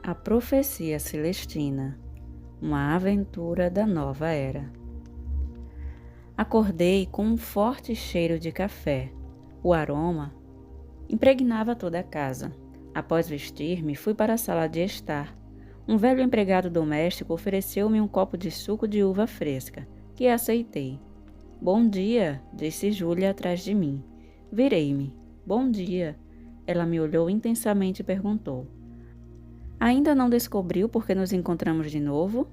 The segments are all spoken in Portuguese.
A Profecia Celestina, uma aventura da nova era. Acordei com um forte cheiro de café. O aroma impregnava toda a casa. Após vestir-me, fui para a sala de estar. Um velho empregado doméstico ofereceu-me um copo de suco de uva fresca, que aceitei. Bom dia, disse Júlia atrás de mim. Virei-me. Bom dia. Ela me olhou intensamente e perguntou. Ainda não descobriu por que nos encontramos de novo?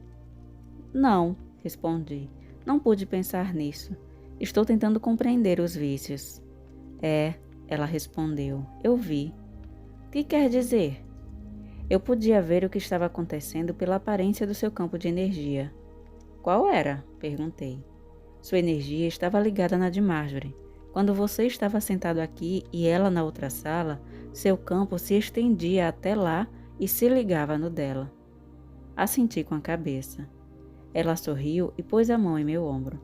Não, respondi. Não pude pensar nisso. Estou tentando compreender os vícios. Ela respondeu. Eu vi. O que quer dizer? Eu podia ver o que estava acontecendo pela aparência do seu campo de energia. Qual era? Perguntei. Sua energia estava ligada na de Marjorie. Quando você estava sentado aqui e ela na outra sala, seu campo se estendia até lá e se ligava no dela. Assenti com a cabeça. Ela sorriu e pôs a mão em meu ombro.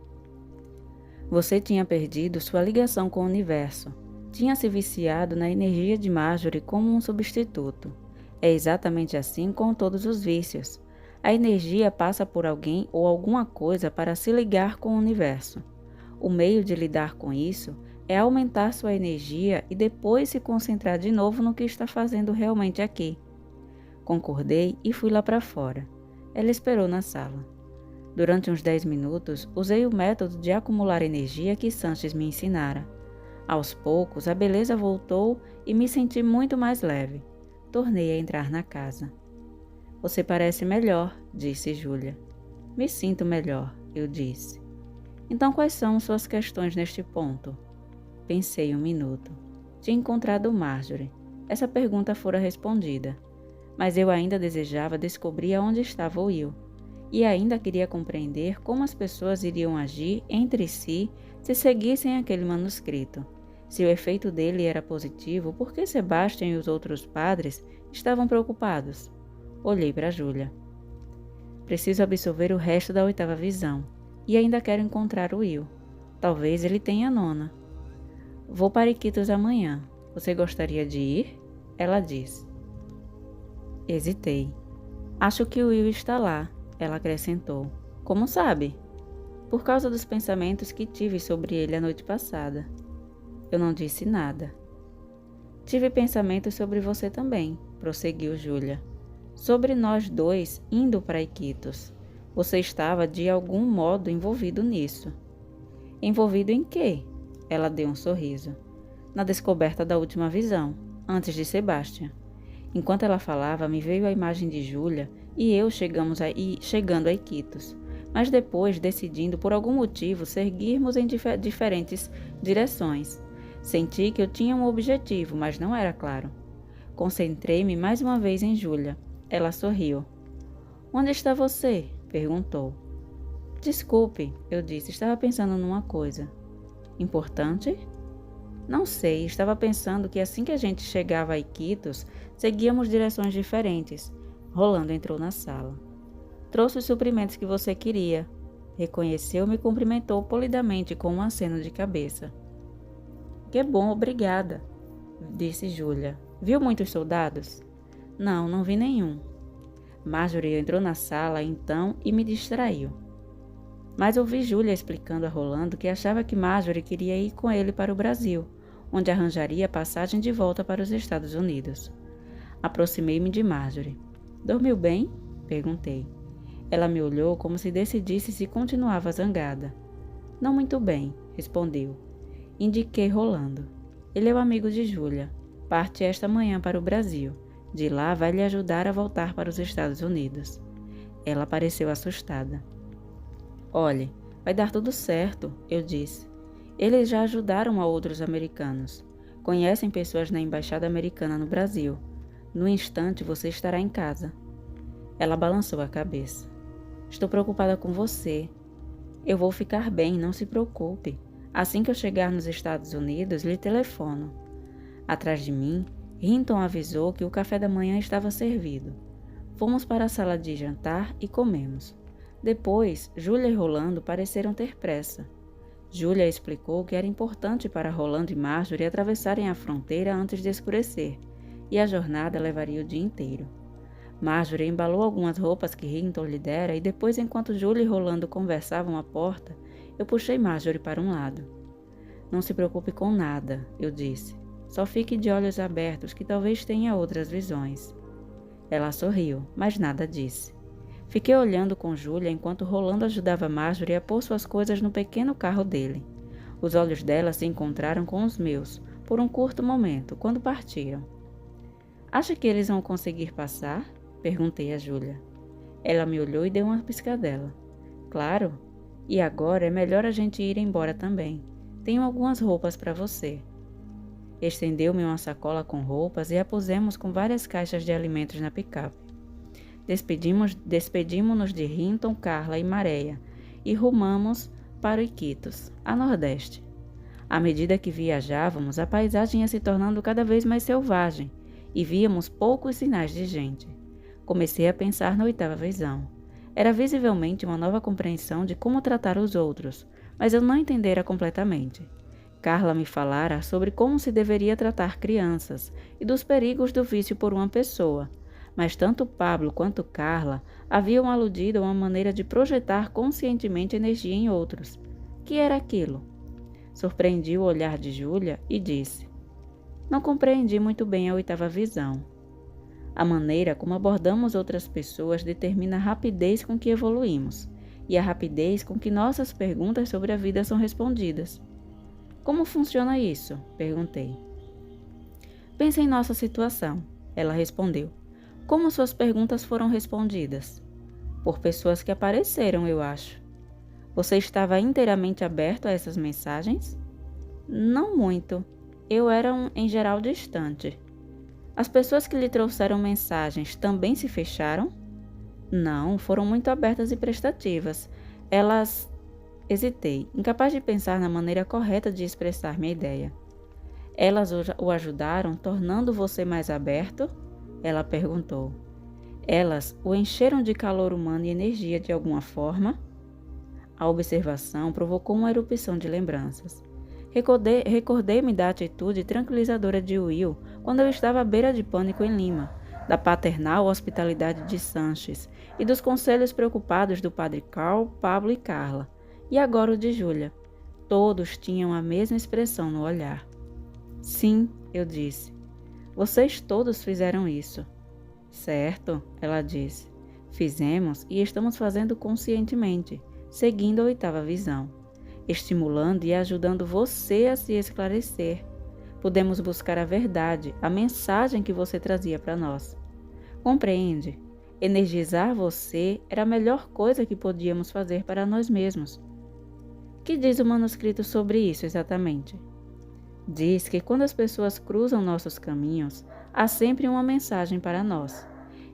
Você tinha perdido sua ligação com o universo. Tinha se viciado na energia de Marjorie como um substituto. É exatamente assim com todos os vícios. A energia passa por alguém ou alguma coisa para se ligar com o universo. O meio de lidar com isso é aumentar sua energia e depois se concentrar de novo no que está fazendo realmente aqui. Concordei e fui lá para fora. Ela esperou na sala. Durante uns 10 minutos, usei o método de acumular energia que Sanches me ensinara. Aos poucos, a beleza voltou e me senti muito mais leve. Tornei a entrar na casa. Você parece melhor, disse Júlia. Me sinto melhor, eu disse. Então quais são suas questões neste ponto? Pensei um minuto. Tinha encontrado Marjorie. Essa pergunta fora respondida. Mas eu ainda desejava descobrir aonde estava Will. E ainda queria compreender como as pessoas iriam agir entre si se seguissem aquele manuscrito. Se o efeito dele era positivo, por que Sebastian e os outros padres estavam preocupados? Olhei para Júlia. Preciso absorver o resto da 8ª visão. E ainda quero encontrar o Will. Talvez ele tenha a 9ª. Vou para Iquitos amanhã. Você gostaria de ir? Ela disse. Hesitei. Acho que o Will está lá, ela acrescentou. Como sabe? Por causa dos pensamentos que tive sobre ele a noite passada. Eu não disse nada. Tive pensamentos sobre você também, prosseguiu Júlia. Sobre nós dois indo para Iquitos. Você estava de algum modo envolvido nisso. Envolvido em quê? Ela deu um sorriso. Na descoberta da última visão, antes de Sebastian. Enquanto ela falava, me veio a imagem de Júlia e eu chegando a Iquitos, mas depois decidindo por algum motivo seguirmos em diferentes direções. Senti que eu tinha um objetivo, mas não era claro. Concentrei-me mais uma vez em Júlia. Ela sorriu. Onde está você? Perguntou. Desculpe, eu disse, estava pensando numa coisa. Importante? Não sei, estava pensando que assim que a gente chegava a Iquitos, seguíamos direções diferentes. Rolando entrou na sala. Trouxe os suprimentos que você queria. Reconheceu-me e cumprimentou polidamente com um aceno de cabeça. Que bom, obrigada, disse Júlia. Viu muitos soldados? Não vi nenhum. Marjorie entrou na sala então e me distraiu. Mas ouvi Júlia explicando a Rolando que achava que Marjorie queria ir com ele para o Brasil, onde arranjaria passagem de volta para os Estados Unidos. Aproximei-me de Marjorie. Dormiu bem? Perguntei. Ela me olhou como se decidisse se continuava zangada. Não muito bem, respondeu. Indiquei Rolando. Ele é o amigo de Júlia. Parte esta manhã para o Brasil. De lá vai lhe ajudar a voltar para os Estados Unidos. Ela pareceu assustada. Olhe, vai dar tudo certo, eu disse. Eles já ajudaram a outros americanos. Conhecem pessoas na embaixada americana no Brasil. No instante você estará em casa. Ela balançou a cabeça. Estou preocupada com você. Eu vou ficar bem, não se preocupe. Assim que eu chegar nos Estados Unidos, lhe telefono. Atrás de mim, Hinton avisou que o café da manhã estava servido. Fomos para a sala de jantar e comemos. Depois, Júlia e Rolando pareceram ter pressa. Júlia explicou que era importante para Rolando e Marjorie atravessarem a fronteira antes de escurecer, e a jornada levaria o dia inteiro. Marjorie embalou algumas roupas que Hinton lhe dera e depois, enquanto Julia e Rolando conversavam à porta, eu puxei Marjorie para um lado. Não se preocupe com nada, eu disse. Só fique de olhos abertos que talvez tenha outras visões. Ela sorriu, mas nada disse. Fiquei olhando com Julia enquanto Rolando ajudava Marjorie a pôr suas coisas no pequeno carro dele. Os olhos dela se encontraram com os meus, por um curto momento, quando partiram. Acha que eles vão conseguir passar? Perguntei a Julia. Ela me olhou e deu uma piscadela. Claro. E agora é melhor a gente ir embora também. Tenho algumas roupas para você. Estendeu-me uma sacola com roupas e a pusemos com várias caixas de alimentos na picape. Despedimos-nos de Hinton, Carla e Maréia e rumamos para Iquitos, a nordeste. À medida que viajávamos, a paisagem ia se tornando cada vez mais selvagem e víamos poucos sinais de gente. Comecei a pensar na oitava visão. Era visivelmente uma nova compreensão de como tratar os outros, mas eu não entendera completamente. Carla me falara sobre como se deveria tratar crianças e dos perigos do vício por uma pessoa, mas tanto Pablo quanto Carla haviam aludido a uma maneira de projetar conscientemente energia em outros. Que era aquilo? Surpreendi o olhar de Julia e disse: Não compreendi muito bem a oitava visão. A maneira como abordamos outras pessoas determina a rapidez com que evoluímos e a rapidez com que nossas perguntas sobre a vida são respondidas. Como funciona isso? Perguntei. Pense em nossa situação, ela respondeu. Como suas perguntas foram respondidas? Por pessoas que apareceram, eu acho. Você estava inteiramente aberto a essas mensagens? Não muito. Eu era, em geral, distante. As pessoas que lhe trouxeram mensagens também se fecharam? Não, foram muito abertas e prestativas. Elas... Hesitei, incapaz de pensar na maneira correta de expressar minha ideia. Elas o ajudaram, tornando você mais aberto? Ela perguntou. Elas o encheram de calor humano e energia de alguma forma? A observação provocou uma erupção de lembranças. Recordei-me da atitude tranquilizadora de Will quando eu estava à beira de pânico em Lima, da paternal hospitalidade de Sanches e dos conselhos preocupados do padre Carl, Pablo e Carla, e agora o de Julia. Todos tinham a mesma expressão no olhar. Sim, eu disse. Vocês todos fizeram isso. Certo, ela disse. Fizemos e estamos fazendo conscientemente, seguindo a oitava visão, estimulando e ajudando você a se esclarecer. Podemos buscar a verdade, a mensagem que você trazia para nós. Compreende? Energizar você era a melhor coisa que podíamos fazer para nós mesmos. Que diz o manuscrito sobre isso exatamente? Diz que quando as pessoas cruzam nossos caminhos, há sempre uma mensagem para nós.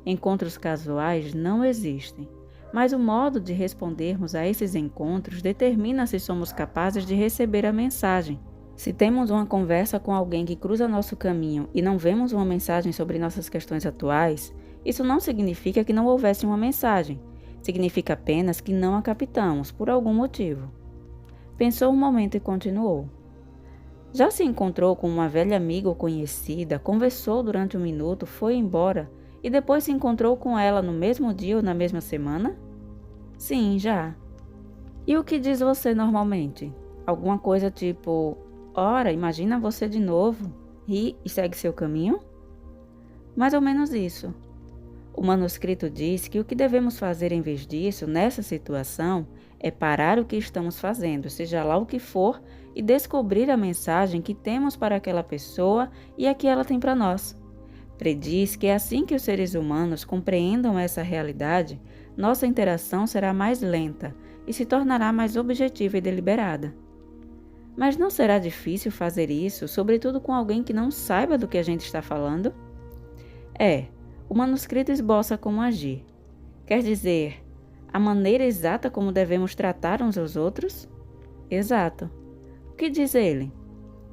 Encontros casuais não existem, mas o modo de respondermos a esses encontros determina se somos capazes de receber a mensagem. Se temos uma conversa com alguém que cruza nosso caminho e não vemos uma mensagem sobre nossas questões atuais, isso não significa que não houvesse uma mensagem. Significa apenas que não a captamos, por algum motivo. Pensou um momento e continuou. Já se encontrou com uma velha amiga ou conhecida, conversou durante um minuto, foi embora e depois se encontrou com ela no mesmo dia ou na mesma semana? Sim, já. E o que diz você normalmente? Alguma coisa tipo, ora, imagina você de novo, ri e segue seu caminho? Mais ou menos isso. O manuscrito diz que o que devemos fazer em vez disso, nessa situação, é parar o que estamos fazendo, seja lá o que for, e descobrir a mensagem que temos para aquela pessoa e a que ela tem para nós. Prediz que assim que os seres humanos compreendam essa realidade, nossa interação será mais lenta e se tornará mais objetiva e deliberada. Mas não será difícil fazer isso, sobretudo com alguém que não saiba do que a gente está falando? O manuscrito esboça como agir. Quer dizer, a maneira exata como devemos tratar uns aos outros? Exato. O que diz ele?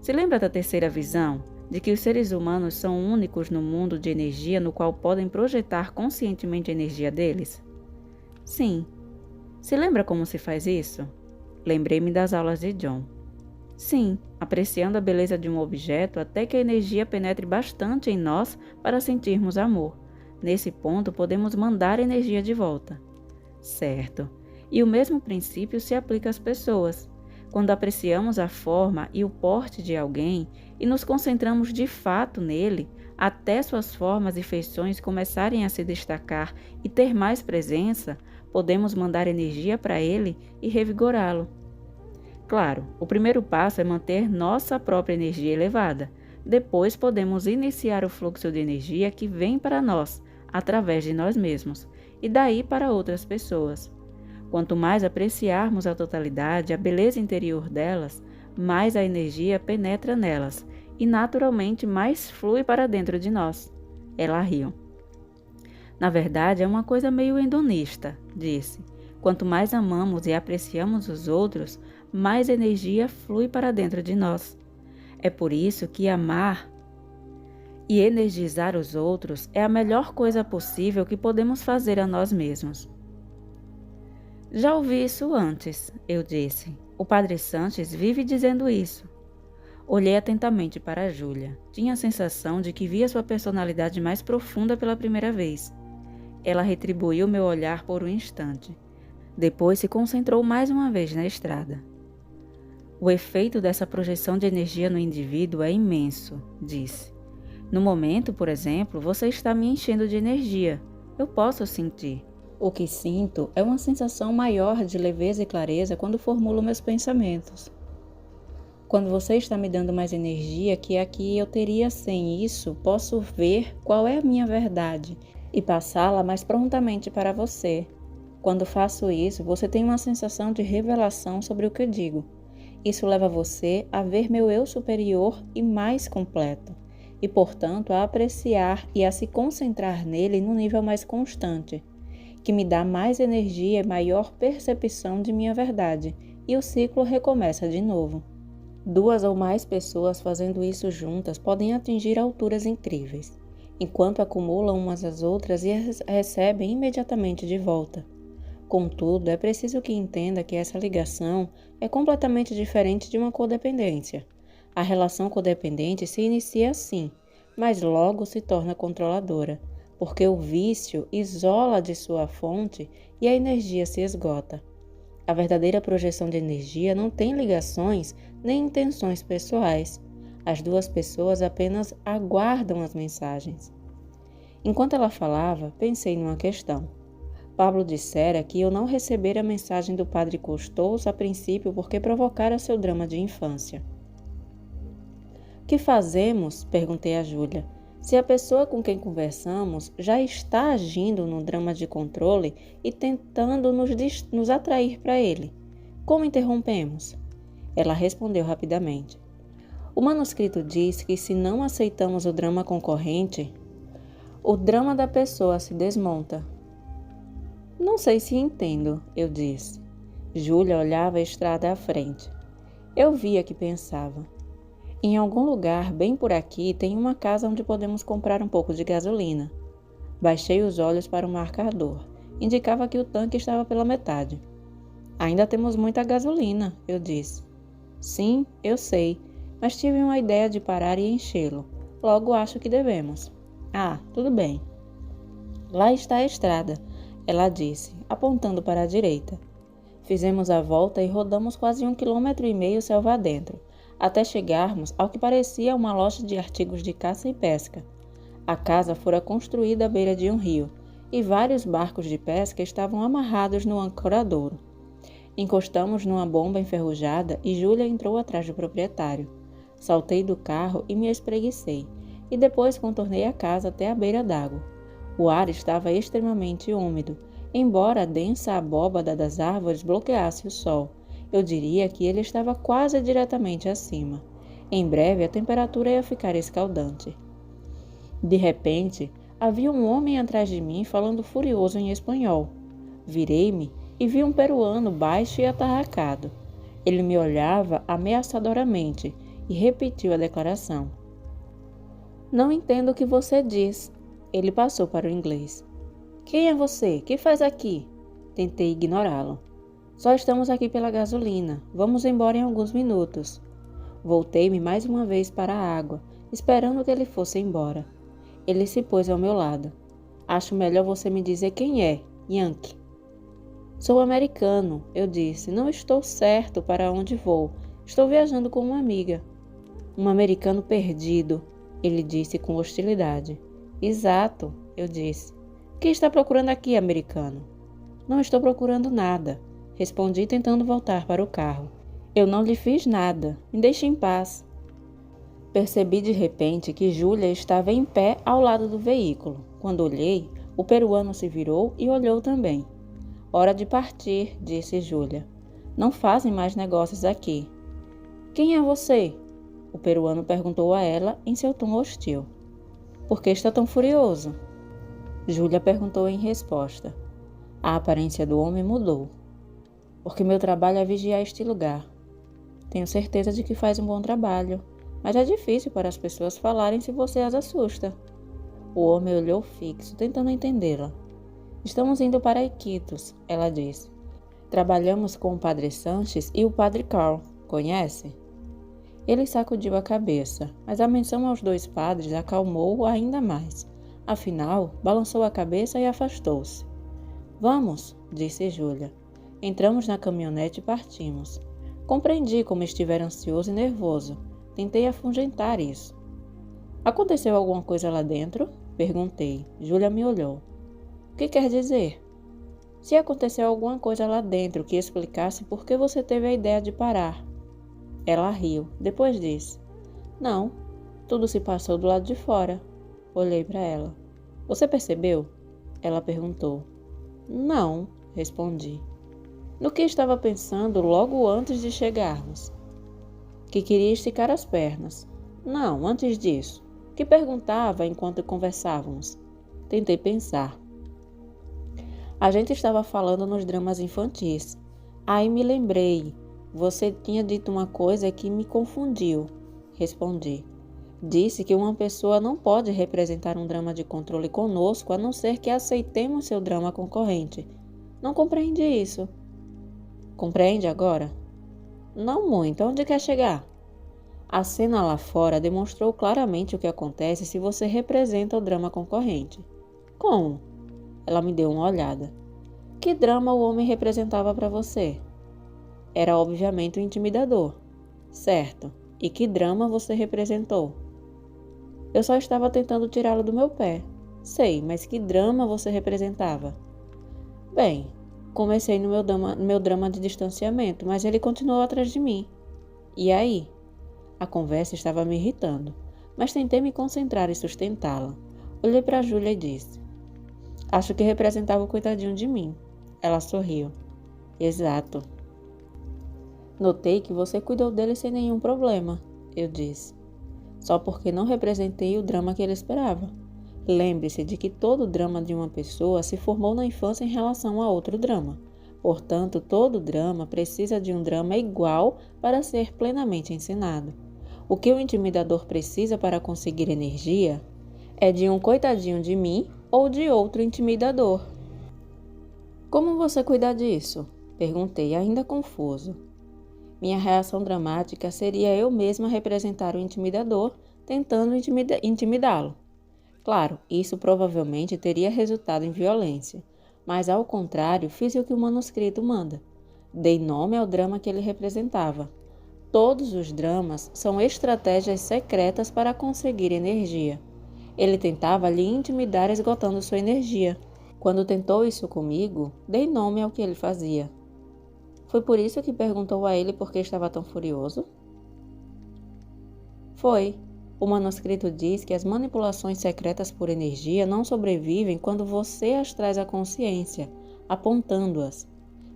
Se lembra da terceira visão, de que os seres humanos são únicos no mundo de energia no qual podem projetar conscientemente a energia deles? Sim. Se lembra como se faz isso? Lembrei-me das aulas de John. Sim, apreciando a beleza de um objeto até que a energia penetre bastante em nós para sentirmos amor. Nesse ponto, podemos mandar energia de volta. Certo. E o mesmo princípio se aplica às pessoas. Quando apreciamos a forma e o porte de alguém e nos concentramos de fato nele, até suas formas e feições começarem a se destacar e ter mais presença, podemos mandar energia para ele e revigorá-lo. Claro, o primeiro passo é manter nossa própria energia elevada. Depois podemos iniciar o fluxo de energia que vem para nós, através de nós mesmos, e daí para outras pessoas. Quanto mais apreciarmos a totalidade, a beleza interior delas, mais a energia penetra nelas e naturalmente mais flui para dentro de nós. Ela riu. Na verdade, é uma coisa meio hedonista, disse. Quanto mais amamos e apreciamos os outros, mais energia flui para dentro de nós. É por isso que amar e energizar os outros é a melhor coisa possível que podemos fazer a nós mesmos. Já ouvi isso antes, eu disse. O Padre Sanches vive dizendo isso. Olhei atentamente para a Júlia. Tinha a sensação de que via sua personalidade mais profunda pela primeira vez. Ela retribuiu meu olhar por um instante. Depois se concentrou mais uma vez na estrada. O efeito dessa projeção de energia no indivíduo é imenso, disse. No momento, por exemplo, você está me enchendo de energia. Eu posso sentir. O que sinto é uma sensação maior de leveza e clareza quando formulo meus pensamentos. Quando você está me dando mais energia que a que eu teria sem isso, posso ver qual é a minha verdade e passá-la mais prontamente para você. Quando faço isso, você tem uma sensação de revelação sobre o que eu digo. Isso leva você a ver meu eu superior e mais completo, e, portanto, a apreciar e a se concentrar nele num nível mais constante, que me dá mais energia e maior percepção de minha verdade, e o ciclo recomeça de novo. 2 ou mais pessoas fazendo isso juntas podem atingir alturas incríveis, enquanto acumulam umas às outras e as recebem imediatamente de volta. Contudo, é preciso que entenda que essa ligação é completamente diferente de uma codependência. A relação codependente se inicia assim, mas logo se torna controladora, porque o vício isola de sua fonte e a energia se esgota. A verdadeira projeção de energia não tem ligações nem intenções pessoais. As 2 pessoas apenas aguardam as mensagens. Enquanto ela falava, pensei numa questão. Pablo dissera que eu não recebera a mensagem do padre Custódio a princípio porque provocara seu drama de infância. O que fazemos? Perguntei a Júlia. Se a pessoa com quem conversamos já está agindo no drama de controle e tentando nos atrair para ele, como interrompemos? Ela respondeu rapidamente. O manuscrito diz que se não aceitamos o drama concorrente, o drama da pessoa se desmonta. Não sei se entendo, eu disse. Júlia olhava a estrada à frente. Eu via que pensava. Em algum lugar, bem por aqui, tem uma casa onde podemos comprar um pouco de gasolina. Baixei os olhos para o marcador. Indicava que o tanque estava pela metade. Ainda temos muita gasolina, eu disse. Sim, eu sei, mas tive uma ideia de parar e enchê-lo. Logo acho que devemos. Ah, tudo bem. Lá está a estrada, ela disse, apontando para a direita. Fizemos a volta e rodamos quase 1,5 km selva adentro, até chegarmos ao que parecia uma loja de artigos de caça e pesca. A casa fora construída à beira de um rio, e vários barcos de pesca estavam amarrados no ancoradouro. Encostamos numa bomba enferrujada e Júlia entrou atrás do proprietário. Saltei do carro e me espreguicei, e depois contornei a casa até a beira d'água. O ar estava extremamente úmido, embora a densa abóbada das árvores bloqueasse o sol. Eu diria que ele estava quase diretamente acima. Em breve a temperatura ia ficar escaldante. De repente, havia um homem atrás de mim falando furioso em espanhol. Virei-me e vi um peruano baixo e atarracado. Ele me olhava ameaçadoramente e repetiu a declaração. Não entendo o que você diz. Ele passou para o inglês. Quem é você? Que faz aqui? Tentei ignorá-lo. Só estamos aqui pela gasolina. Vamos embora em alguns minutos. Voltei-me mais uma vez para a água, esperando que ele fosse embora. Ele se pôs ao meu lado. Acho melhor você me dizer quem é, Yankee. Sou americano, eu disse. Não estou certo para onde vou. Estou viajando com uma amiga. Um americano perdido, ele disse com hostilidade. Exato, eu disse. O que está procurando aqui, americano? Não estou procurando nada, respondi tentando voltar para o carro. Eu não lhe fiz nada, me deixe em paz. Percebi de repente que Júlia estava em pé ao lado do veículo. Quando olhei, o peruano se virou e olhou também. Hora de partir, disse Júlia. Não fazem mais negócios aqui. Quem é você? O peruano perguntou a ela em seu tom hostil. Por que está tão furioso? Júlia perguntou em resposta. A aparência do homem mudou. Porque meu trabalho é vigiar este lugar. Tenho certeza de que faz um bom trabalho, mas é difícil para as pessoas falarem se você as assusta. O homem olhou fixo, tentando entendê-la. Estamos indo para Iquitos, ela disse. Trabalhamos com o padre Sanches e o padre Carl, conhece? Ele sacudiu a cabeça, mas a menção aos dois padres acalmou-o ainda mais. Afinal, balançou a cabeça e afastou-se. Vamos, disse Júlia. Entramos na caminhonete e partimos. Compreendi como estivera ansioso e nervoso. Tentei afugentar isso. Aconteceu alguma coisa lá dentro? Perguntei. Júlia me olhou. O que quer dizer? Se aconteceu alguma coisa lá dentro que explicasse por que você teve a ideia de parar. Ela riu. Depois disse. Não, tudo se passou do lado de fora. Olhei para ela. Você percebeu? Ela perguntou. Não, respondi. No que estava pensando logo antes de chegarmos? Que queria esticar as pernas. Não, antes disso. Que perguntava enquanto conversávamos. Tentei pensar. A gente estava falando nos dramas infantis. Aí me lembrei. Você tinha dito uma coisa que me confundiu. Respondi. Disse que uma pessoa não pode representar um drama de controle conosco a não ser que aceitemos seu drama concorrente. Não compreende isso. Compreende agora? Não muito. Onde quer chegar? A cena lá fora demonstrou claramente o que acontece se você representa o drama concorrente. Como? Ela me deu uma olhada. Que drama o homem representava para você? Era obviamente o intimidador. Certo. E que drama você representou? Eu só estava tentando tirá-lo do meu pé. Sei, mas que drama você representava? Bem, comecei no meu drama de distanciamento, mas ele continuou atrás de mim. E aí? A conversa estava me irritando, mas tentei me concentrar e sustentá-la. Olhei para Júlia e disse. Acho que representava o coitadinho de mim. Ela sorriu. Exato. Notei que você cuidou dele sem nenhum problema, eu disse. Só porque não representei o drama que ele esperava. Lembre-se de que todo drama de uma pessoa se formou na infância em relação a outro drama. Portanto, todo drama precisa de um drama igual para ser plenamente ensinado. O que o intimidador precisa para conseguir energia é de um coitadinho de mim ou de outro intimidador. Como você cuida disso? Perguntei, ainda confuso. Minha reação dramática seria eu mesma representar o intimidador, tentando intimidá-lo. Claro, isso provavelmente teria resultado em violência, mas ao contrário, fiz o que o manuscrito manda. Dei nome ao drama que ele representava. Todos os dramas são estratégias secretas para conseguir energia. Ele tentava lhe intimidar esgotando sua energia. Quando tentou isso comigo, dei nome ao que ele fazia. Foi por isso que perguntou a ele por que estava tão furioso? Foi. O manuscrito diz que as manipulações secretas por energia não sobrevivem quando você as traz à consciência, apontando-as.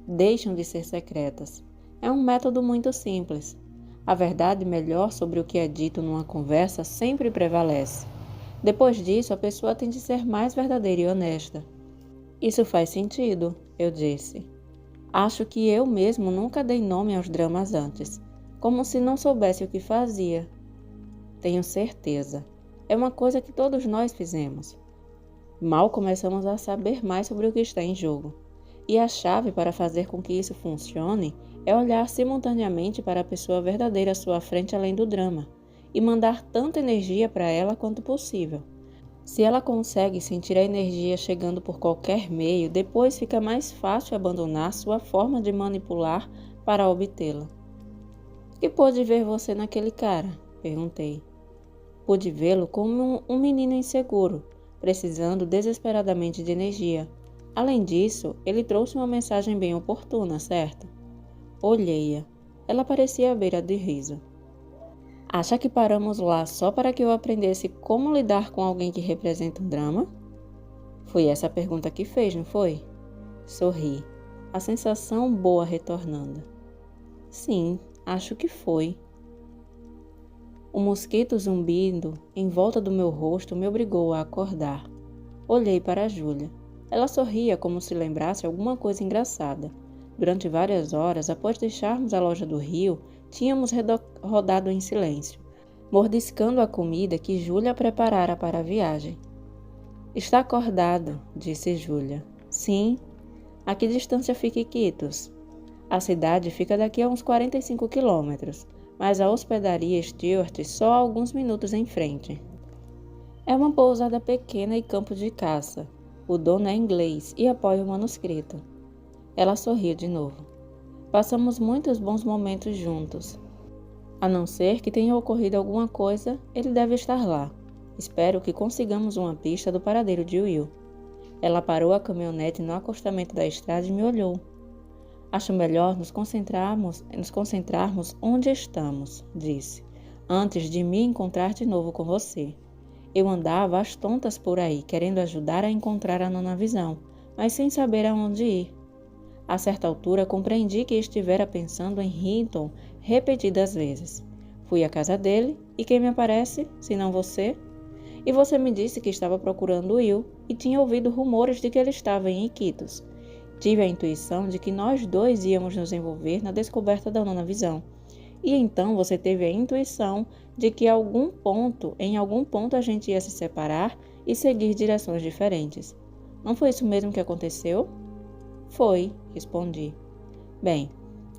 Deixam de ser secretas. É um método muito simples. A verdade melhor sobre o que é dito numa conversa sempre prevalece. Depois disso, a pessoa tem de ser mais verdadeira e honesta. Isso faz sentido, eu disse. Acho que eu mesmo nunca dei nome aos dramas antes, como se não soubesse o que fazia. Tenho certeza. É uma coisa que todos nós fizemos. Mal começamos a saber mais sobre o que está em jogo. E a chave para fazer com que isso funcione é olhar simultaneamente para a pessoa verdadeira à sua frente além do drama, e mandar tanta energia para ela quanto possível. Se ela consegue sentir a energia chegando por qualquer meio, depois fica mais fácil abandonar sua forma de manipular para obtê-la. O que pôde ver você naquele cara? Perguntei. Pude vê-lo como um menino inseguro, precisando desesperadamente de energia. Além disso, ele trouxe uma mensagem bem oportuna, certo? Olhei-a. Ela parecia à beira de riso. Acha que paramos lá só para que eu aprendesse como lidar com alguém que representa um drama? Foi essa a pergunta que fez, não foi? Sorri, a sensação boa retornando. Sim, acho que foi. O mosquito zumbindo em volta do meu rosto me obrigou a acordar. Olhei para Júlia. Ela sorria como se lembrasse alguma coisa engraçada. Durante várias horas, após deixarmos a loja do Rio, tínhamos rodado em silêncio, mordiscando a comida que Júlia preparara para a viagem. Está acordado, disse Júlia. Sim. A que distância fica Iquitos? A cidade fica daqui a uns 45 quilômetros, mas a hospedaria Stuart só a alguns minutos em frente. É uma pousada pequena e campo de caça. O dono é inglês e apoia o manuscrito. Ela sorriu de novo. Passamos muitos bons momentos juntos. A não ser que tenha ocorrido alguma coisa, ele deve estar lá. Espero que consigamos uma pista do paradeiro de Will. Ela parou a caminhonete no acostamento da estrada e me olhou. Acho melhor nos concentrarmos onde estamos, disse, antes de me encontrar de novo com você. Eu andava às tontas por aí, querendo ajudar a encontrar a nona visão, mas sem saber aonde ir. A certa altura compreendi que estivera pensando em Hinton repetidas vezes. Fui à casa dele, e quem me aparece, se não você? E você me disse que estava procurando Will, e tinha ouvido rumores de que ele estava em Iquitos. Tive a intuição de que nós dois íamos nos envolver na descoberta da nona visão. E então você teve a intuição de que em algum ponto a gente ia se separar e seguir direções diferentes. Não foi isso mesmo que aconteceu? Foi, respondi. Bem,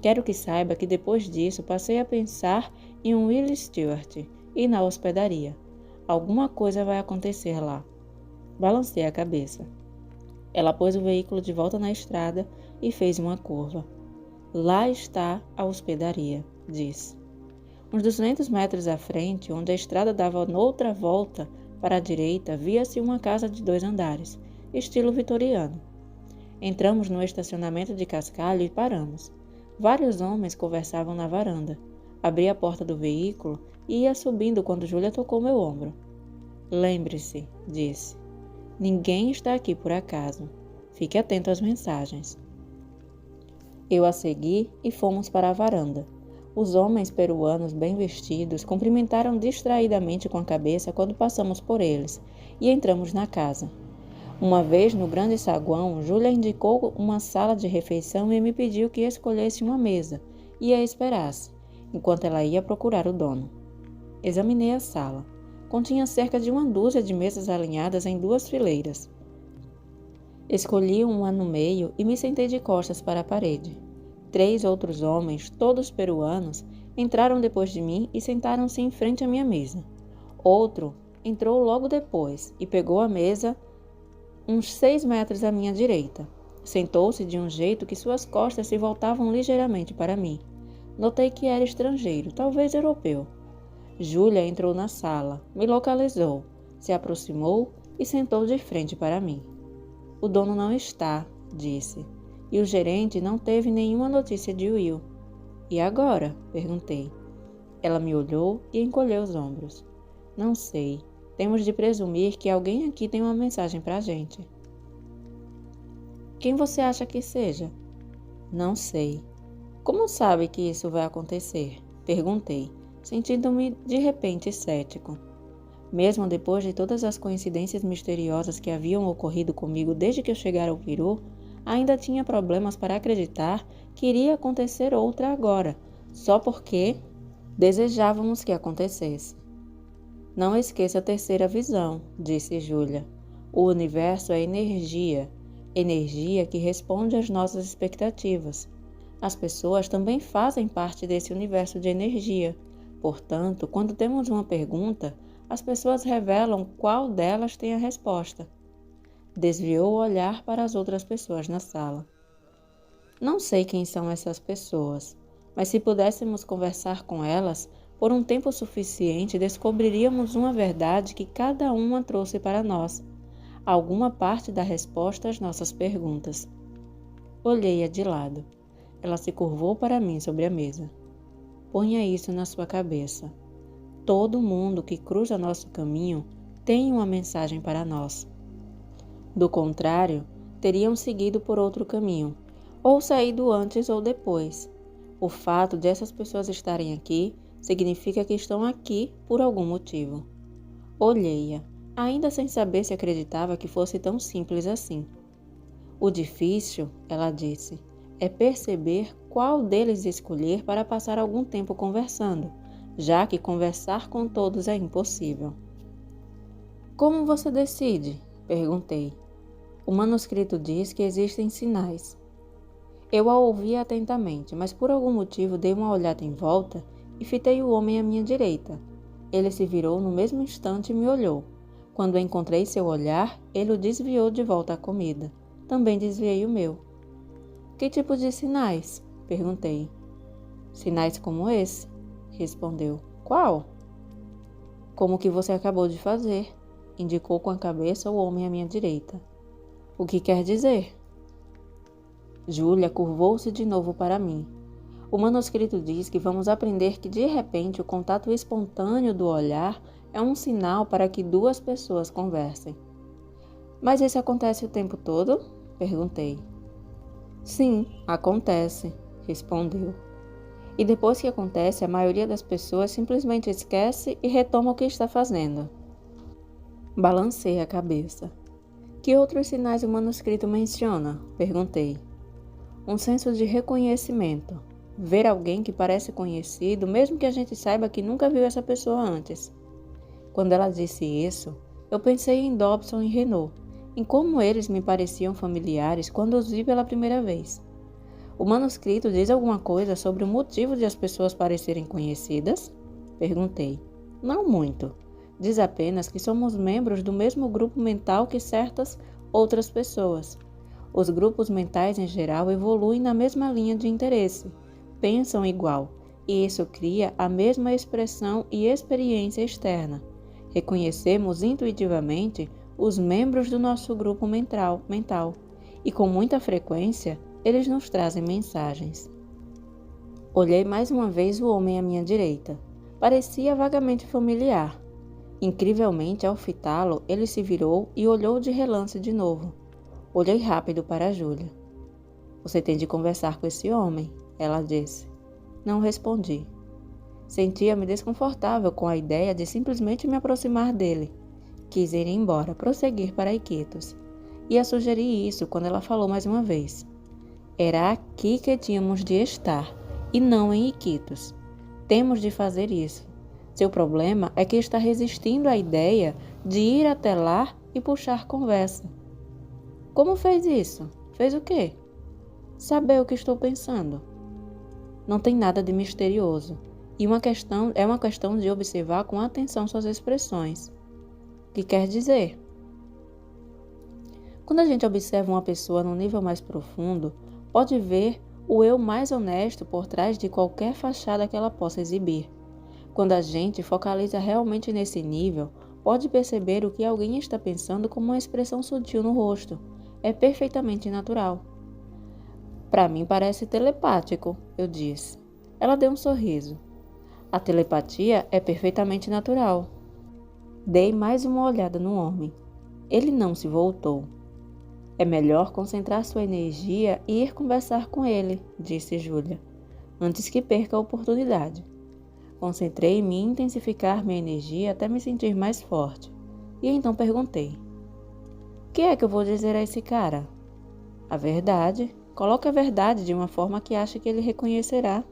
quero que saiba que depois disso passei a pensar em um Will Stuart e na hospedaria. Alguma coisa vai acontecer lá. Balancei a cabeça. Ela pôs o veículo de volta na estrada e fez uma curva. Lá está a hospedaria, disse. Uns 200 metros à frente, onde a estrada dava noutra volta para a direita, via-se uma casa de 2 andares, estilo vitoriano. Entramos no estacionamento de cascalho e paramos. Vários homens conversavam na varanda. Abri a porta do veículo e ia subindo quando Júlia tocou meu ombro. Lembre-se, disse. Ninguém está aqui por acaso. Fique atento às mensagens. Eu a segui e fomos para a varanda. Os homens peruanos bem vestidos cumprimentaram distraidamente com a cabeça quando passamos por eles e entramos na casa. Uma vez no grande saguão, Júlia indicou uma sala de refeição e me pediu que escolhesse uma mesa e a esperasse, enquanto ela ia procurar o dono. Examinei a sala. Continha cerca de 1 dúzia de mesas alinhadas em 2 fileiras. Escolhi uma no meio e me sentei de costas para a parede. 3 outros homens, todos peruanos, entraram depois de mim e sentaram-se em frente à minha mesa. Outro entrou logo depois e pegou a mesa uns 6 metros à minha direita. Sentou-se de um jeito que suas costas se voltavam ligeiramente para mim. Notei que era estrangeiro, talvez europeu. Júlia entrou na sala, me localizou, se aproximou e sentou de frente para mim. O dono não está, disse, e o gerente não teve nenhuma notícia de Will. E agora? Perguntei. Ela me olhou e encolheu os ombros. Não sei. Temos de presumir que alguém aqui tem uma mensagem para a gente. Quem você acha que seja? Não sei. Como sabe que isso vai acontecer? Perguntei, sentindo-me de repente cético. Mesmo depois de todas as coincidências misteriosas que haviam ocorrido comigo desde que eu chegara ao Peru, ainda tinha problemas para acreditar que iria acontecer outra agora, só porque desejávamos que acontecesse. Não esqueça a terceira visão, disse Júlia. O universo é energia, energia que responde às nossas expectativas. As pessoas também fazem parte desse universo de energia. Portanto, quando temos uma pergunta, as pessoas revelam qual delas tem a resposta. Desviou o olhar para as outras pessoas na sala. Não sei quem são essas pessoas, mas se pudéssemos conversar com elas, por um tempo suficiente descobriríamos uma verdade que cada uma trouxe para nós, alguma parte da resposta às nossas perguntas. Olhei-a de lado. Ela se curvou para mim sobre a mesa. Ponha isso na sua cabeça. Todo mundo que cruza nosso caminho tem uma mensagem para nós. Do contrário, teriam seguido por outro caminho, ou saído antes ou depois. O fato de essas pessoas estarem aqui significa que estão aqui por algum motivo. Olhei-a, ainda sem saber se acreditava que fosse tão simples assim. O difícil, ela disse, é perceber qual deles escolher para passar algum tempo conversando, já que conversar com todos é impossível. Como você decide? Perguntei. O manuscrito diz que existem sinais. Eu a ouvi atentamente, mas por algum motivo dei uma olhada em volta e fitei o homem à minha direita. Ele se virou no mesmo instante e me olhou. Quando encontrei seu olhar, ele o desviou de volta à comida. Também desviei o meu. Que tipo de sinais? Perguntei. Sinais como esse, respondeu. Qual? Como o que você acabou de fazer, indicou com a cabeça o homem à minha direita. O que quer dizer? Júlia curvou-se de novo para mim. O manuscrito diz que vamos aprender que de repente o contato espontâneo do olhar é um sinal para que duas pessoas conversem. Mas isso acontece o tempo todo? Perguntei. Sim, acontece, respondeu. E depois que acontece, a maioria das pessoas simplesmente esquece e retoma o que está fazendo. Balancei a cabeça. Que outros sinais o manuscrito menciona? Perguntei. Um senso de reconhecimento. Ver alguém que parece conhecido, mesmo que a gente saiba que nunca viu essa pessoa antes. Quando ela disse isso, eu pensei em Dobson e Renault, em como eles me pareciam familiares quando os vi pela primeira vez. O manuscrito diz alguma coisa sobre o motivo de as pessoas parecerem conhecidas? Perguntei. Não muito. Diz apenas que somos membros do mesmo grupo mental que certas outras pessoas. Os grupos mentais em geral evoluem na mesma linha de interesse, pensam igual, e isso cria a mesma expressão e experiência externa. Reconhecemos intuitivamente os membros do nosso grupo mental, e com muita frequência eles nos trazem mensagens. Olhei mais uma vez o homem à minha direita. Parecia vagamente familiar. Incrivelmente, ao fitá-lo, ele se virou e olhou de relance de novo. Olhei rápido para Júlia. Você tem de conversar com esse homem, ela disse. Não respondi. Sentia-me desconfortável com a ideia de simplesmente me aproximar dele. Quis ir embora, prosseguir para Iquitos. Ia sugerir isso quando ela falou mais uma vez. Era aqui que tínhamos de estar, e não em Iquitos. Temos de fazer isso. Seu problema é que está resistindo à ideia de ir até lá e puxar conversa. Como fez isso? Fez o quê? Saber o que estou pensando. Não tem nada de misterioso, e é uma questão de observar com atenção suas expressões. O que quer dizer? Quando a gente observa uma pessoa num nível mais profundo, pode ver o eu mais honesto por trás de qualquer fachada que ela possa exibir. Quando a gente focaliza realmente nesse nível, pode perceber o que alguém está pensando como uma expressão sutil no rosto. É perfeitamente natural. Para mim parece telepático, eu disse. Ela deu um sorriso. A telepatia é perfeitamente natural. Dei mais uma olhada no homem. Ele não se voltou. É melhor concentrar sua energia e ir conversar com ele, disse Júlia, antes que perca a oportunidade. Concentrei em me intensificar minha energia até me sentir mais forte. E então perguntei. O que é que eu vou dizer a esse cara? A verdade. Coloque a verdade de uma forma que ache que ele reconhecerá.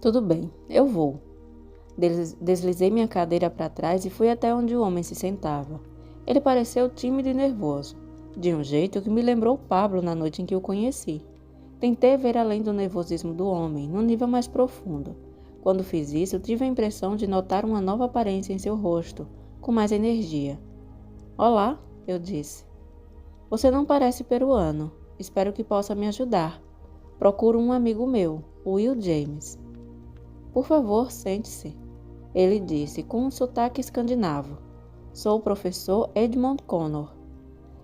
Tudo bem, eu vou. Deslizei minha cadeira para trás e fui até onde o homem se sentava. Ele pareceu tímido e nervoso, de um jeito que me lembrou Pablo na noite em que o conheci. Tentei ver além do nervosismo do homem, num nível mais profundo. Quando fiz isso, tive a impressão de notar uma nova aparência em seu rosto, com mais energia. Olá, eu disse. Você não parece peruano. Espero que possa me ajudar. Procuro um amigo meu, Will James. Por favor, sente-se, ele disse com um sotaque escandinavo. Sou o professor Edmund Connor.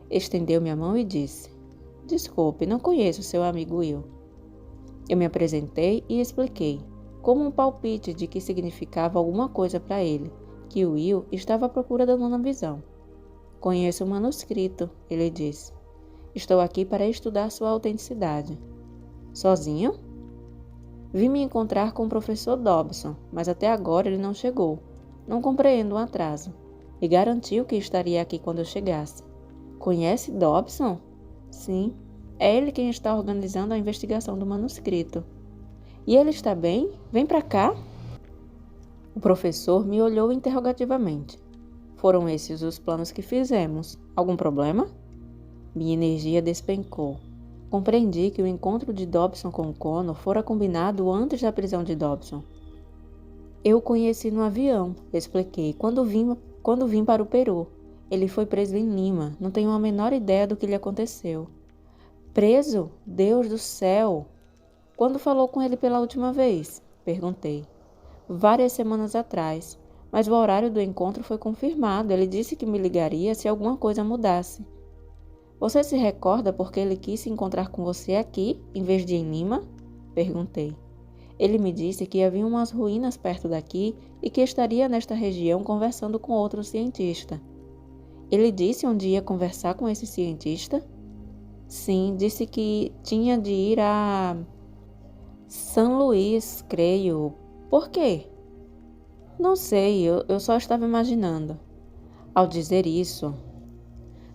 Estendeu-me a mão e disse: Desculpe, não conheço seu amigo Will. Eu me apresentei e expliquei, como um palpite de que significava alguma coisa para ele, que Will estava à procura da nona visão. Conheço o manuscrito, ele disse. Estou aqui para estudar sua autenticidade. Sozinho? Vim me encontrar com o professor Dobson, mas até agora ele não chegou. Não compreendo um atraso. E garantiu que estaria aqui quando eu chegasse. Conhece Dobson? Sim, é ele quem está organizando a investigação do manuscrito. E ele está bem? Vem para cá? O professor me olhou interrogativamente. Foram esses os planos que fizemos. Algum problema? Minha energia despencou. Compreendi que o encontro de Dobson com Connor fora combinado antes da prisão de Dobson. Eu o conheci no avião, expliquei, quando vim para o Peru. Ele foi preso em Lima, não tenho a menor ideia do que lhe aconteceu. Preso? Deus do céu! Quando falou com ele pela última vez? Perguntei. Várias semanas atrás, mas o horário do encontro foi confirmado. Ele disse que me ligaria se alguma coisa mudasse. Você se recorda porque ele quis se encontrar com você aqui, em vez de em Lima? Perguntei. Ele me disse que havia umas ruínas perto daqui e que estaria nesta região conversando com outro cientista. Ele disse onde ia conversar com esse cientista? Sim, disse que tinha de ir a São Luís, creio. Por quê? Não sei, eu só estava imaginando. Ao dizer isso,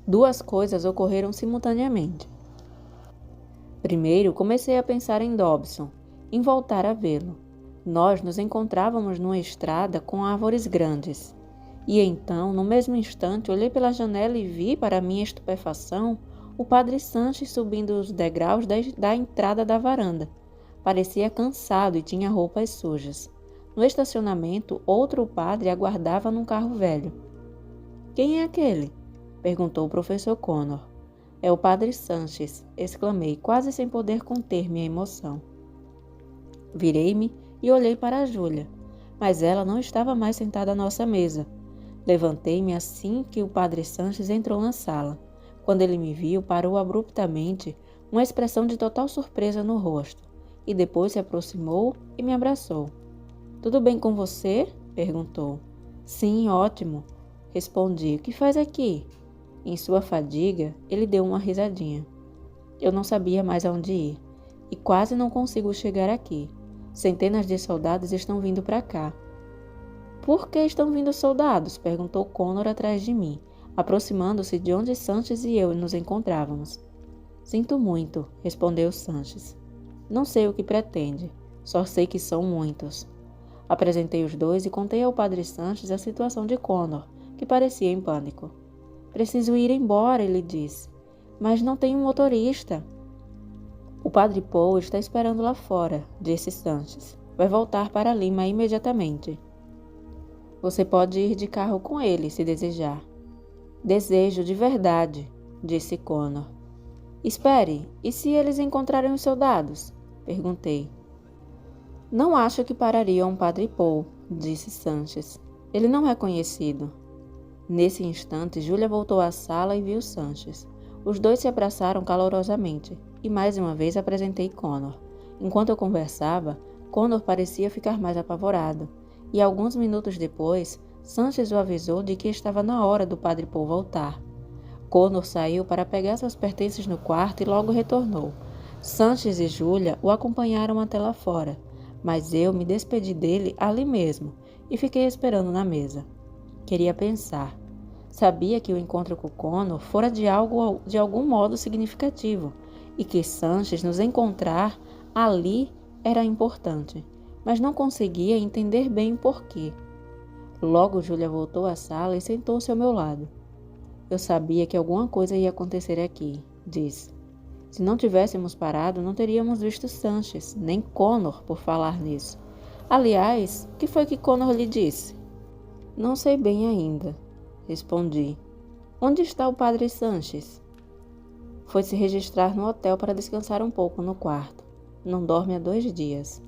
duas coisas ocorreram simultaneamente. Primeiro, comecei a pensar em Dobson, em voltar a vê-lo. Nós nos encontrávamos numa estrada com árvores grandes. E então, no mesmo instante, olhei pela janela e vi, para minha estupefação, o padre Sanches subindo os degraus da entrada da varanda. Parecia cansado e tinha roupas sujas. No estacionamento, outro padre aguardava num carro velho. Quem é aquele? Perguntou o professor Connor. É o padre Sanches, exclamei, quase sem poder conter minha emoção. Virei-me e olhei para a Júlia, mas ela não estava mais sentada à nossa mesa. Levantei-me assim que o padre Sanches entrou na sala. Quando ele me viu, parou abruptamente, uma expressão de total surpresa no rosto, e depois se aproximou e me abraçou. Tudo bem com você? Perguntou. Sim, ótimo. Respondi. O que faz aqui? Em sua fadiga, ele deu uma risadinha. Eu não sabia mais aonde ir, e quase não consigo chegar aqui. Centenas de soldados estão vindo para cá. Por que estão vindo soldados? Perguntou Connor atrás de mim, aproximando-se de onde Sanches e eu nos encontrávamos. Sinto muito, respondeu Sanches. Não sei o que pretende, só sei que são muitos. Apresentei os dois e contei ao padre Sanches a situação de Connor, que parecia em pânico. Preciso ir embora, ele disse. Mas não tenho um motorista. O padre Paul está esperando lá fora, disse Sanches. Vai voltar para Lima imediatamente. Você pode ir de carro com ele, se desejar. Desejo de verdade, disse Connor. Espere, e se eles encontrarem os soldados? Perguntei. Não acho que parariam o padre Paul, disse Sanches. Ele não é conhecido. Nesse instante, Júlia voltou à sala e viu Sanches. Os dois se abraçaram calorosamente, e mais uma vez apresentei Connor. Enquanto eu conversava, Connor parecia ficar mais apavorado, e alguns minutos depois, Sanches o avisou de que estava na hora do padre Paul voltar. Connor saiu para pegar seus pertences no quarto e logo retornou. Sanches e Júlia o acompanharam até lá fora, mas eu me despedi dele ali mesmo e fiquei esperando na mesa. Queria pensar. Sabia que o encontro com Connor fora de algum modo significativo e que Sanches nos encontrar ali era importante, mas não conseguia entender bem o porquê. Logo Júlia voltou à sala e sentou-se ao meu lado. Eu sabia que alguma coisa ia acontecer aqui, disse. Se não tivéssemos parado, não teríamos visto Sanches, nem Connor por falar nisso. Aliás, o que foi que Connor lhe disse? Não sei bem ainda, respondi. Onde está o padre Sanches? Foi se registrar no hotel para descansar um pouco no quarto. Não dorme há 2 dias.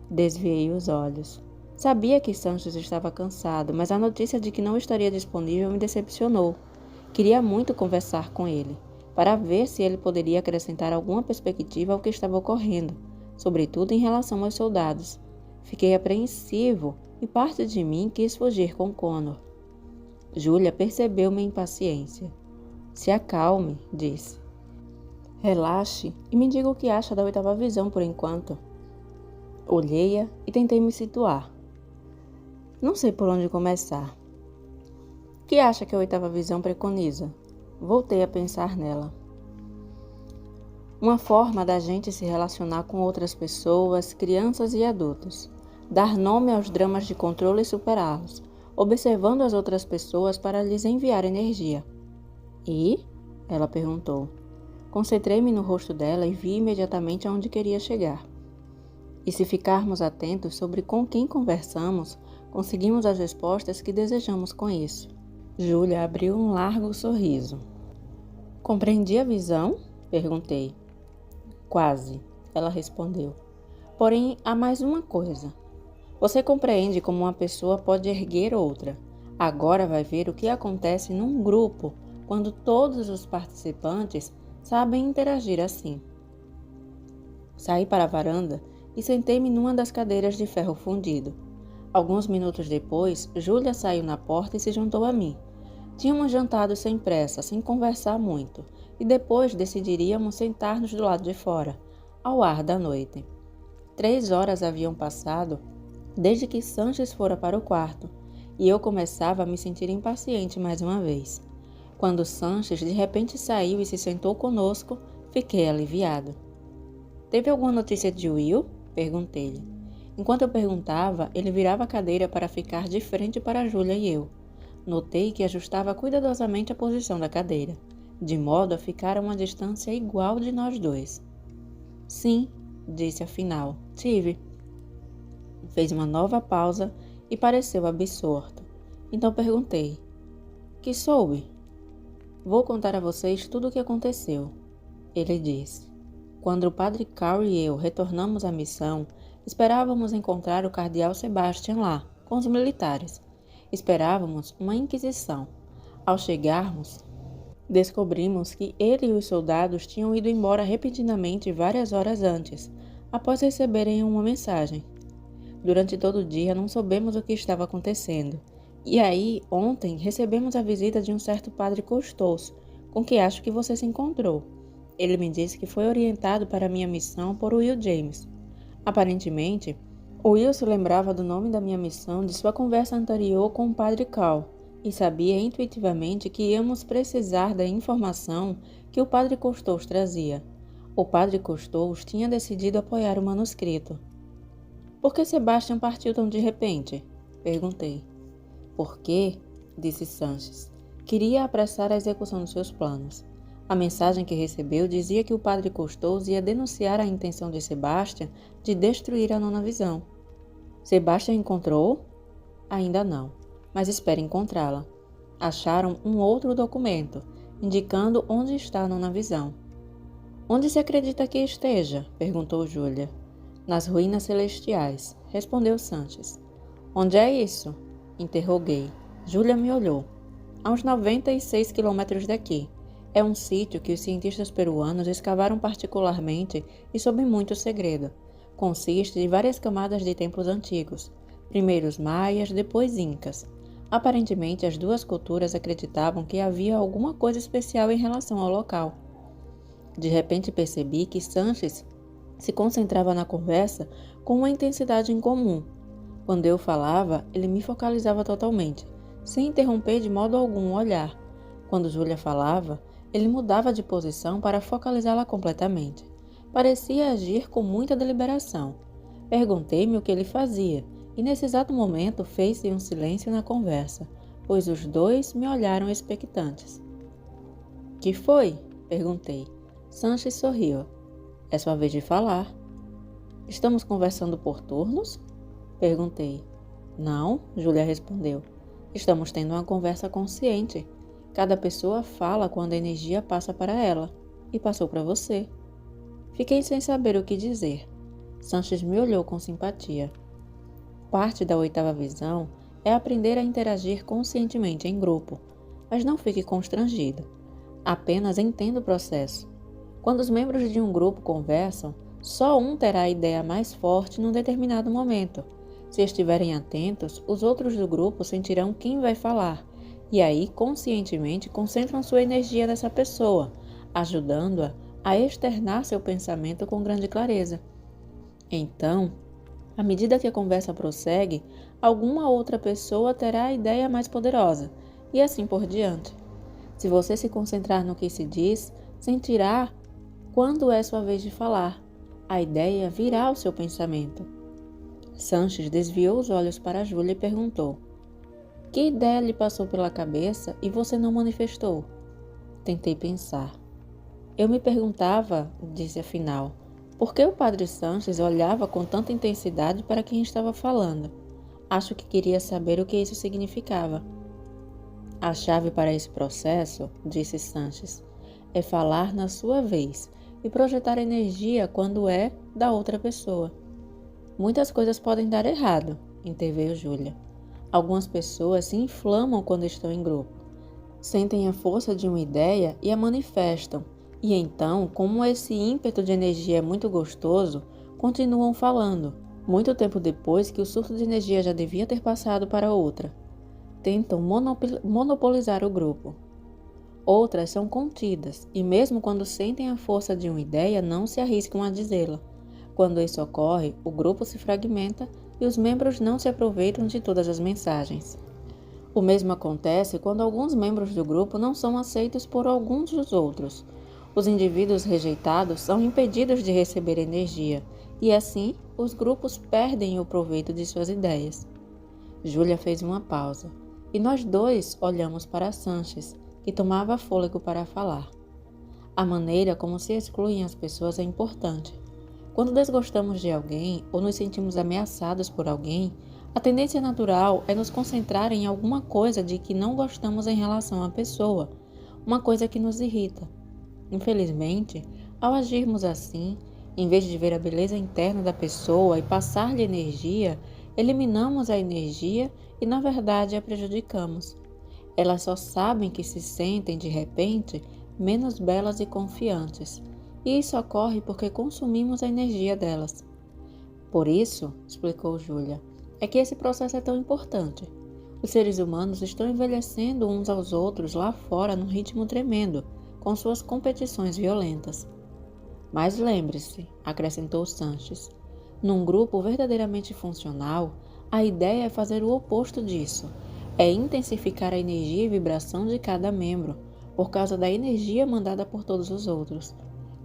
Desviei os olhos. Sabia que Sanches estava cansado, mas a notícia de que não estaria disponível me decepcionou. Queria muito conversar com ele, para ver se ele poderia acrescentar alguma perspectiva ao que estava ocorrendo, sobretudo em relação aos soldados. Fiquei apreensivo e parte de mim quis fugir com Connor. Júlia percebeu minha impaciência. Se acalme, disse. Relaxe e me diga o que acha da 8ª visão por enquanto. Olhei-a e tentei me situar. Não sei por onde começar. O que acha que a 8ª visão preconiza? Voltei a pensar nela. Uma forma da gente se relacionar com outras pessoas, crianças e adultos. Dar nome aos dramas de controle e superá-los, observando as outras pessoas para lhes enviar energia. E? Ela perguntou. Concentrei-me no rosto dela e vi imediatamente aonde queria chegar. E se ficarmos atentos sobre com quem conversamos, conseguimos as respostas que desejamos com isso. Júlia abriu um largo sorriso. Compreendi a visão? Perguntei. Quase, ela respondeu. Porém, há mais uma coisa. Você compreende como uma pessoa pode erguer outra. Agora vai ver o que acontece num grupo, quando todos os participantes sabem interagir assim. Saí para a varanda e sentei-me numa das cadeiras de ferro fundido. Alguns minutos depois, Júlia saiu na porta e se juntou a mim. Tínhamos jantado sem pressa, sem conversar muito, e depois decidiríamos sentar-nos do lado de fora, ao ar da noite. 3 horas haviam passado desde que Sanches fora para o quarto, e eu começava a me sentir impaciente mais uma vez. Quando Sanches de repente saiu e se sentou conosco, fiquei aliviado. Teve alguma notícia de Will? Perguntei-lhe. Enquanto eu perguntava, ele virava a cadeira para ficar de frente para Júlia e eu. Notei que ajustava cuidadosamente a posição da cadeira, de modo a ficar a uma distância igual de nós dois. Sim, disse afinal, tive. Fez uma nova pausa e pareceu absorto. Então perguntei. Que soube? Vou contar a vocês tudo o que aconteceu. Ele disse. Quando o padre Carl e eu retornamos à missão, esperávamos encontrar o cardeal Sebastian lá, com os militares. Esperávamos uma inquisição. Ao chegarmos, descobrimos que ele e os soldados tinham ido embora repentinamente várias horas antes, após receberem uma mensagem. Durante todo o dia não soubemos o que estava acontecendo. E aí, ontem, recebemos a visita de um certo padre Costoso, com quem acho que você se encontrou. Ele me disse que foi orientado para minha missão por Will James. Aparentemente, Will se lembrava do nome da minha missão de sua conversa anterior com o padre Carl e sabia intuitivamente que íamos precisar da informação que o padre Costoso trazia. O padre Costoso tinha decidido apoiar o manuscrito. Por que Sebastian partiu tão de repente? Perguntei. Por quê? Disse Sanches. Queria apressar a execução dos seus planos. A mensagem que recebeu dizia que o padre Costoso ia denunciar a intenção de Sebastian de destruir a 9ª visão. Sebastian encontrou? Ainda não, mas espera encontrá-la. Acharam um outro documento, indicando onde está a 9ª visão. Onde se acredita que esteja? Perguntou Júlia. Nas ruínas celestiais, respondeu Sanches. Onde é isso? Interroguei. Júlia me olhou. A uns 96 quilômetros daqui. É um sítio que os cientistas peruanos escavaram particularmente e sob muito segredo. Consiste de várias camadas de templos antigos, primeiro os maias, depois incas. Aparentemente, as 2 culturas acreditavam que havia alguma coisa especial em relação ao local. De repente percebi que Sanches se concentrava na conversa com uma intensidade incomum. Quando eu falava, ele me focalizava totalmente, sem interromper de modo algum o olhar. Quando Júlia falava, ele mudava de posição para focalizá-la completamente. Parecia agir com muita deliberação. Perguntei-me o que ele fazia, e nesse exato momento fez-se um silêncio na conversa, pois os 2 me olharam expectantes. Que foi? Perguntei. Sanches sorriu. É sua vez de falar. Estamos conversando por turnos? Perguntei. Não, Júlia respondeu. Estamos tendo uma conversa consciente. Cada pessoa fala quando a energia passa para ela. E passou para você. Fiquei sem saber o que dizer. Sanches me olhou com simpatia. Parte da oitava visão é aprender a interagir conscientemente em grupo, mas não fique constrangido. Apenas entenda o processo. Quando os membros de um grupo conversam, só um terá a ideia mais forte num determinado momento. Se estiverem atentos, os outros do grupo sentirão quem vai falar, e aí, conscientemente, concentram sua energia nessa pessoa, ajudando-a a externar seu pensamento com grande clareza. Então, à medida que a conversa prossegue, alguma outra pessoa terá a ideia mais poderosa, e assim por diante. Se você se concentrar no que se diz, sentirá quando é sua vez de falar. A ideia virá ao seu pensamento. Sanches desviou os olhos para Júlia e perguntou: que ideia lhe passou pela cabeça e você não manifestou? Tentei pensar. Eu me perguntava, disse afinal, por que o padre Sanches olhava com tanta intensidade para quem estava falando. Acho que queria saber o que isso significava. A chave para esse processo, disse Sanches, é falar na sua vez e projetar energia quando é da outra pessoa. Muitas coisas podem dar errado, interveio Júlia. Algumas pessoas se inflamam quando estão em grupo. Sentem a força de uma ideia e a manifestam. E então, como esse ímpeto de energia é muito gostoso, continuam falando, muito tempo depois que o surto de energia já devia ter passado para outra. Tentam monopolizar o grupo. Outras são contidas, e mesmo quando sentem a força de uma ideia, não se arriscam a dizê-la. Quando isso ocorre, o grupo se fragmenta e os membros não se aproveitam de todas as mensagens. O mesmo acontece quando alguns membros do grupo não são aceitos por alguns dos outros. Os indivíduos rejeitados são impedidos de receber energia, e assim os grupos perdem o proveito de suas ideias. Júlia fez uma pausa, e nós dois olhamos para Sanches, que tomava fôlego para falar. A maneira como se excluem as pessoas é importante. Quando desgostamos de alguém ou nos sentimos ameaçados por alguém, a tendência natural é nos concentrar em alguma coisa de que não gostamos em relação à pessoa, uma coisa que nos irrita. Infelizmente, ao agirmos assim, em vez de ver a beleza interna da pessoa e passar-lhe energia, eliminamos a energia e, na verdade, a prejudicamos. Elas só sabem que se sentem, de repente, menos belas e confiantes. E isso ocorre porque consumimos a energia delas. Por isso, explicou Júlia, é que esse processo é tão importante. Os seres humanos estão envelhecendo uns aos outros lá fora num ritmo tremendo, com suas competições violentas. Mas lembre-se, acrescentou Sanches, num grupo verdadeiramente funcional, a ideia é fazer o oposto disso. É intensificar a energia e vibração de cada membro, por causa da energia mandada por todos os outros.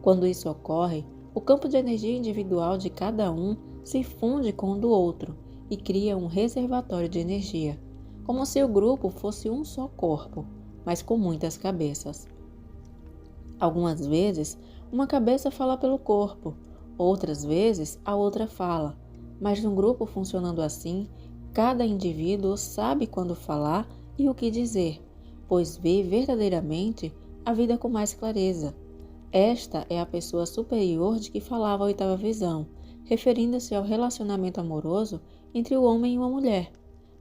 Quando isso ocorre, o campo de energia individual de cada um se funde com o do outro e cria um reservatório de energia, como se o grupo fosse um só corpo, mas com muitas cabeças. Algumas vezes, uma cabeça fala pelo corpo, outras vezes a outra fala, mas num grupo funcionando assim, cada indivíduo sabe quando falar e o que dizer, pois vê verdadeiramente a vida com mais clareza. Esta é a pessoa superior de que falava a oitava visão, referindo-se ao relacionamento amoroso entre o homem e uma mulher,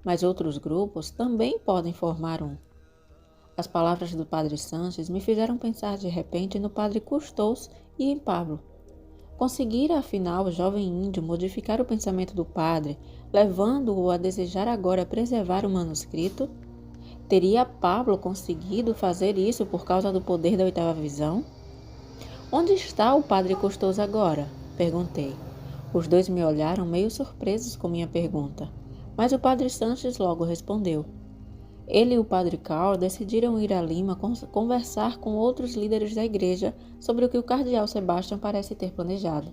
mas outros grupos também podem formar um. As palavras do padre Sanches me fizeram pensar de repente no padre Custós e em Pablo. Conseguira, afinal, o jovem índio modificar o pensamento do padre, levando-o a desejar agora preservar o manuscrito? Teria Pablo conseguido fazer isso por causa do poder da oitava visão? Onde está o padre Custós agora? Perguntei. Os dois me olharam meio surpresos com minha pergunta, mas o padre Sanches logo respondeu. Ele e o padre Carl decidiram ir a Lima conversar com outros líderes da igreja sobre o que o cardeal Sebastião parece ter planejado.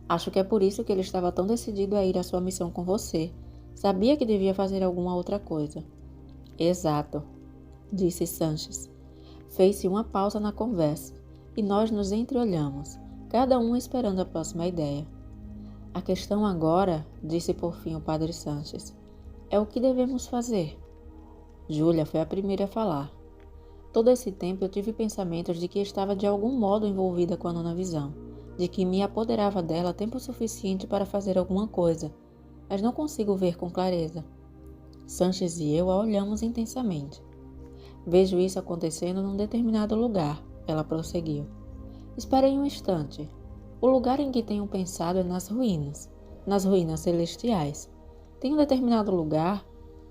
Acho que é por isso que ele estava tão decidido a ir à sua missão com você. Sabia que devia fazer alguma outra coisa. Exato, disse Sanches. Fez-se uma pausa na conversa e nós nos entreolhamos, cada um esperando a próxima ideia. A questão agora, disse por fim o padre Sanches, é o que devemos fazer. Júlia foi a primeira a falar. Todo esse tempo eu tive pensamentos de que estava de algum modo envolvida com a nona visão, de que me apoderava dela tempo suficiente para fazer alguma coisa, mas não consigo ver com clareza. Sanches e eu a olhamos intensamente. Vejo isso acontecendo num determinado lugar, ela prosseguiu. Esperem um instante. O lugar em que tenho pensado é nas ruínas celestiais. Tem um determinado lugar,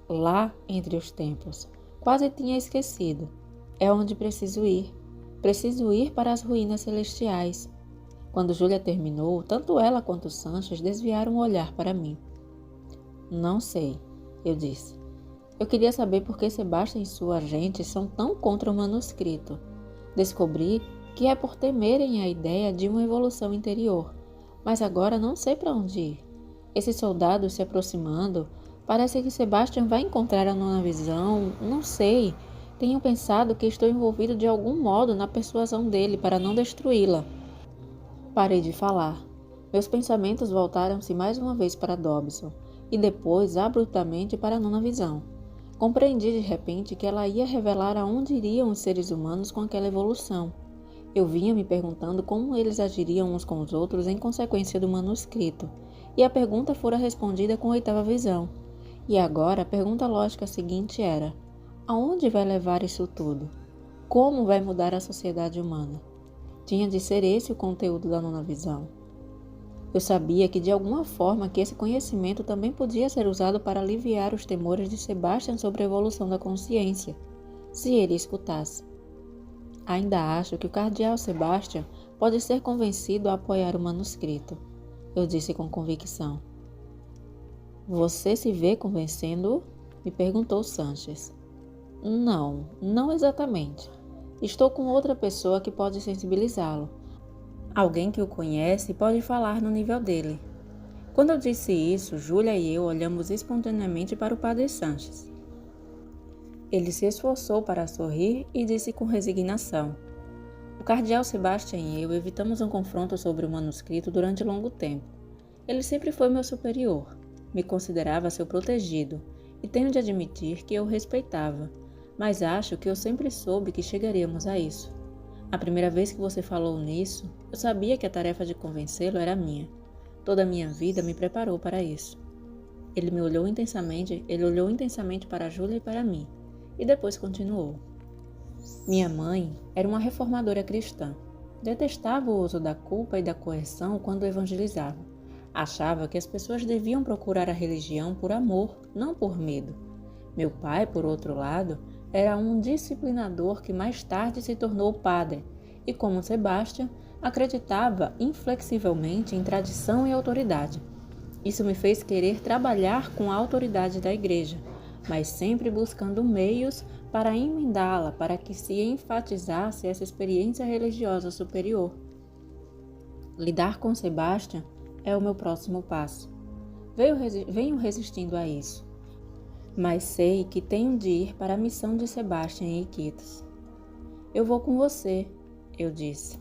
lá entre os tempos. Quase tinha esquecido. É onde preciso ir. Preciso ir para as ruínas celestiais. Quando Júlia terminou, tanto ela quanto Sanches desviaram o olhar para mim. Não sei, eu disse. Eu queria saber por que Sebastião e sua gente são tão contra o manuscrito. Descobri que é por temerem a ideia de uma evolução interior, mas agora não sei para onde ir. Esses soldados se aproximando, parece que Sebastião vai encontrar a nona visão, não sei. Tenho pensado que estou envolvido de algum modo na persuasão dele para não destruí-la. Parei de falar. Meus pensamentos voltaram-se mais uma vez para Dobson, e depois, abruptamente, para a nona visão. Compreendi de repente que ela ia revelar aonde iriam os seres humanos com aquela evolução. Eu vinha me perguntando como eles agiriam uns com os outros em consequência do manuscrito, e a pergunta fora respondida com a oitava visão. E agora a pergunta lógica seguinte era: aonde vai levar isso tudo? Como vai mudar a sociedade humana? Tinha de ser esse o conteúdo da nona visão. Eu sabia que de alguma forma que esse conhecimento também podia ser usado para aliviar os temores de Sebastião sobre a evolução da consciência, se ele escutasse. Ainda acho que o cardeal Sebastião pode ser convencido a apoiar o manuscrito, eu disse com convicção. Você se vê convencendo-o? Me perguntou Sanches. Não exatamente. Estou com outra pessoa que pode sensibilizá-lo. Alguém que o conhece pode falar no nível dele. Quando eu disse isso, Júlia e eu olhamos espontaneamente para o padre Sanches. Ele se esforçou para sorrir e disse com resignação. O cardeal Sebastião e eu evitamos um confronto sobre o manuscrito durante longo tempo. Ele sempre foi meu superior, me considerava seu protegido, e tenho de admitir que eu o respeitava, mas acho que eu sempre soube que chegaríamos a isso. A primeira vez que você falou nisso, eu sabia que a tarefa de convencê-lo era minha. Toda a minha vida me preparou para isso. Ele olhou intensamente para Júlia e para mim, e depois continuou. Minha mãe era uma reformadora cristã. Detestava o uso da culpa e da coerção quando evangelizava. Achava que as pessoas deviam procurar a religião por amor, não por medo. Meu pai, por outro lado, era um disciplinador que mais tarde se tornou padre e, como Sebastião, acreditava inflexivelmente em tradição e autoridade. Isso me fez querer trabalhar com a autoridade da igreja, mas sempre buscando meios para emendá-la para que se enfatizasse essa experiência religiosa superior. Lidar com Sebastião é o meu próximo passo. Venho resistindo a isso, mas sei que tenho de ir para a missão de Sebastião em Iquitos. Eu vou com você, eu disse.